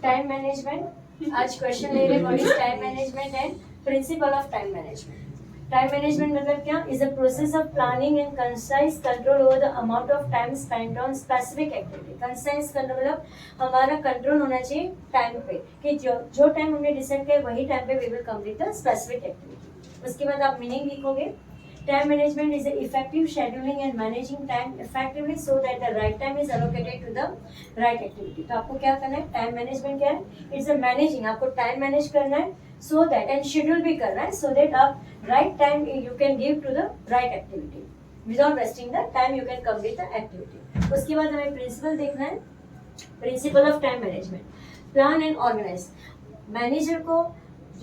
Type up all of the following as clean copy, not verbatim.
Time management, आज question ले रहे what is time management and principal of time management. Time management मतलब क्या? Is a process of planning and concise control over the amount of time spend on specific activity. Concise करना मतलब हमारा control होना चाहिए time पे, कि जो टाइम हमने डिसाइड किया वही टाइम पे we will complete the specific activity. उसके बाद आप मीनिंग लिखोगे. Time management is an effective scheduling and managing time effectively so that the right time is allocated to the right activity. तो आपको क्या करना है? टाइम मैनेजमेंट क्या है? It's a managing. आपको टाइम मैनेज करना है so that, and शेड्यूल भी करना है so that आप right time you can give to the right activity. Without wasting the time you can complete the activity. उसके बाद हमें प्रिंसिपल देखना है. Principle of time management, plan and organise. Manager को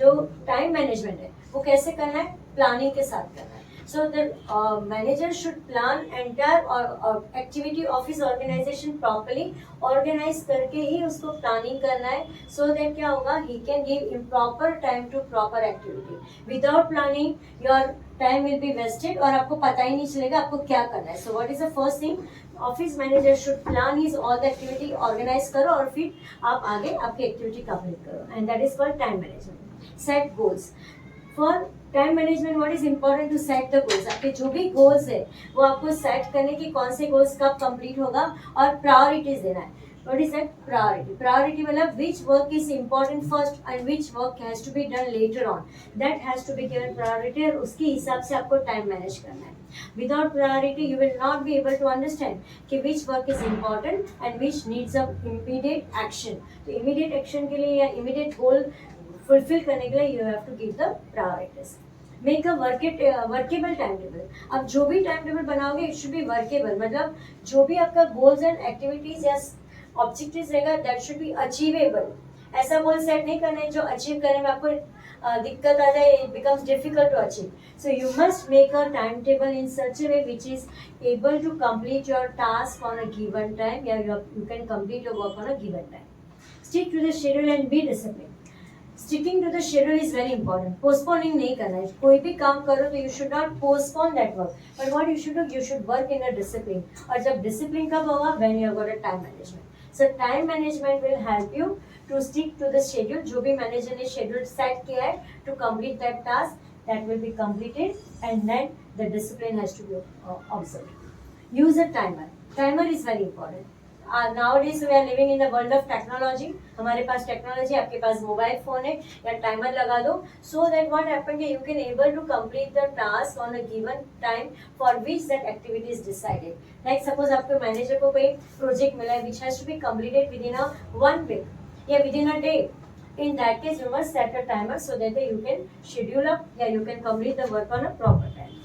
जो टाइम मैनेजमेंट है वो कैसे करना है? प्लानिंग के साथ करना है. So the manager should plan entire activity of his organization properly. Organize करके ही उसको planning करना है so that क्या होगा? He can give improper time to proper activity. Without planning, your time will be wasted और आपको पता ही नहीं चलेगा आपको क्या करना है. So what is the first thing? Office manager should plan his all the activity, organize करो और फिर आप आगे आपकी activity complete करो. And that is called time management. Set goals. For time management what is important to set the goals. आपके जो भी गोल्स है वो आपको सेट करने की कौन से गोल्स कब कंप्लीट होगा और प्रायोरिटीज देना है. What is that? Priority. Priority मतलब which work is important first and which work has to be done later on. That has to be given priority और उसके हिसाब से आपको टाइम मैनेज करना है. Without priority you will not be able to understand कि which work is important and which needs a immediate action. तो immediate action के लिए या इमीडिएट गोल फुलफिल करने के लिए you have to give the priorities. Make a workable time table. अब जो भी टाइम टेबल बनाओगे इट शुड बी वर्केबल. मतलब जो भी आपका गोल्स एंड एक्टिविटीज या ऑब्जेक्टिव्स रहेगा दैट शुड बी अचीवेबल. ऐसा गोल सेट नहीं करना है जो अचीव करने में आपको दिक्कत आ जाए, it becomes difficult to achieve. So you must make a time table in such a way which is able to complete your task on a given time या you can complete your work on a given time. Stick to the schedule and be discipline. Sticking to the schedule is very important. Postponing नहीं करना है. कोई भी काम करो तो you should not postpone that work, but what you should do, you should work in a discipline. और जब डिसिप्लिन कब होगा? When you have got a time management. So time management will help you to stick to the schedule. जो भी manager ने schedule set किया है to complete that task, that will be completed and then the discipline has to be observed. Use a timer. Timer is very important. Nowadays we are living in the world of technology. हमारे पास technology, आपके पास mobile phone है या timer लगा दो so that what happen you can able to complete the task on a given time for which that activity is decided. Like suppose आपके manager को कोई project मिला है which has to be completed within a 1 week या within a day. In that case you must set a timer so that you can schedule up या you can complete the work on a proper time.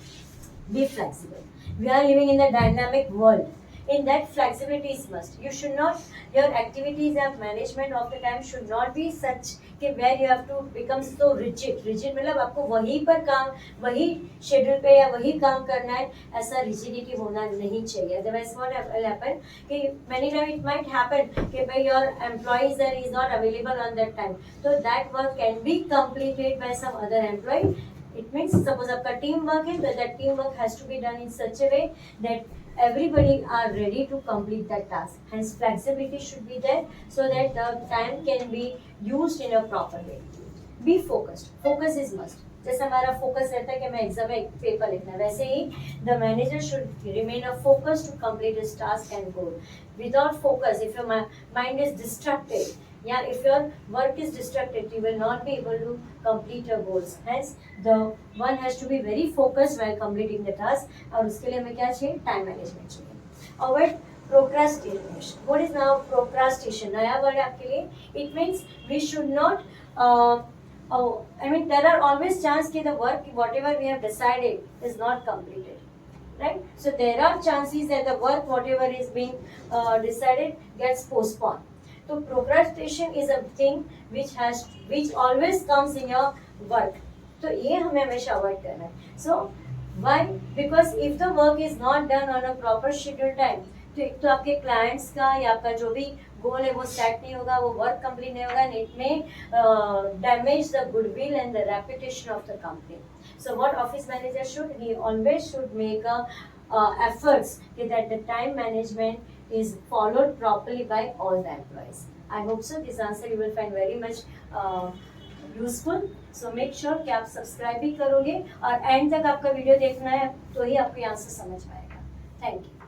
Be flexible. We are living in the dynamic world. In that flexibility is must. You should not, your activities and management of the time should not be such कि where you have to become so rigid. Rigid मतलब आपको वहीं पर काम, वही schedule पे या वही काम करना है, ऐसा rigidity होना नहीं चाहिए. Otherwise what will happen कि many times it might happen कि भाई your employee is not available on that time, so that work can be completed by some other employee. It means suppose आपका team work है तो that team work has to be done in such a way that everybody are ready to complete that task. Hence flexibility should be there so that the time can be used in a proper way. Be focused. Focus is must. जैसे हमारा focus रहता है कि मैं exam में एक paper लिखना है, वैसे ही the manager should remain a focus to complete his task and goal. Without focus, if your mind is distracted, yeah, if your work is distracted you will not be able to complete your goals. Hence the one has to be very focused while completing the task. और उसके लिए हमें क्या चाहिए? Time management चाहिए. Avoid procrastination. What is now procrastination? नया word आपके लिए. It means we should not I mean there are always chance कि the work whatever we have decided is not completed, right? So there are chances that the work whatever is being decided gets postponed. So procrastination is a thing which always comes in your work. तो ये हमें हमेशा avoid करना है. So why? Because if the work is not done on a proper schedule time, तो एक तो आपके क्लाइंट्स का या आपका जो भी गोल है वो सेट नहीं होगा, वो वर्क कंप्लीट नहीं होगा, एंड इट में damage the goodwill and the reputation of the company. So what office manager should? He always should make a efforts that the time management is followed properly by all the employees. I hope so this answer you will find very much useful. So make sure कि आप subscribe भी करोगे और and तक आपका video देखना है तो ही आपको यहाँ से समझ में आएगा. Thank you.